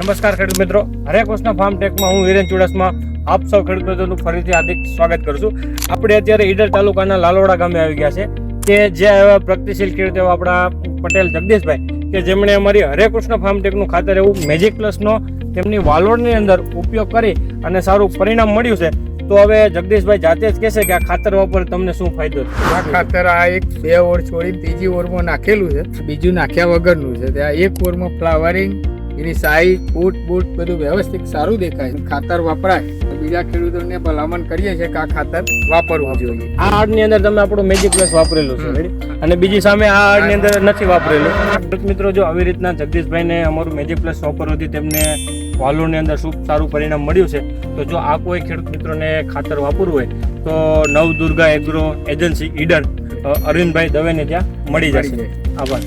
નમસ્કાર ખેડૂત મિત્રો, હરેકૃષ્ણ ફાર્મ ટેકમાં હું વીરેન ચુડાસમા આપ સૌ ખેડૂત મિત્રોનું ફરીથી હાર્દિક સ્વાગત કરું છું. આપણે અત્યારે ઈડર તાલુકાના લાલોડા ગામે આવી ગયા છે કે જે એવા પ્રગતિશીલ ખેડૂત એવા આપણા પટેલ જગદીશભાઈ કે જેમણે અમારી હરેકૃષ્ણ ફાર્મ ટેકનું ખાતર એવું મેજિક પ્લસનો તેમની વાલોડની અંદર ઉપયોગ કરી અને સારું પરિણામ મળ્યું છે. તો હવે જગદીશભાઈ જાતે જ કહેશે કે આ ખાતર વાપર તમને શું ફાયદો છે. આ ખાતર આ એક 2 ઓર છોડી ત્રીજી ઓરમાં નાખેલું છે, બીજું નાખ્યા વગરનું છે. ત્યાં એક ઓરમાં ફ્લાવરિંગ, એની સાઈઝ, ફૂટ બધું વ્યવસ્થિત સારું દેખાય. ખાતર વપરાય. બીજા ખેડૂતોને ભલામણ કરીએ છીએ કે આ ખાતર વાપરવું જોઈએ. આ આડની અંદર તમે આપણું મેજિક પ્લસ વાપરેલું છે રેડી, અને બીજી સામે આ આડની અંદર નથી વાપરેલું. ખેડૂત મિત્રો, જો આવી રીતના જગદીશભાઈને અમારું મેજિક પ્લસ વાપરવાથી તેમને વાલોની અંદર શું સારું પરિણામ મળ્યું છે. તો જો આ કોઈ ખેડૂત મિત્રોને ખાતર વાપરવું હોય તો નવદુર્ગા એગ્રો એજન્સી ઈડર અરવિંદભાઈ દવેને ત્યાં મળી જશે. આભાર.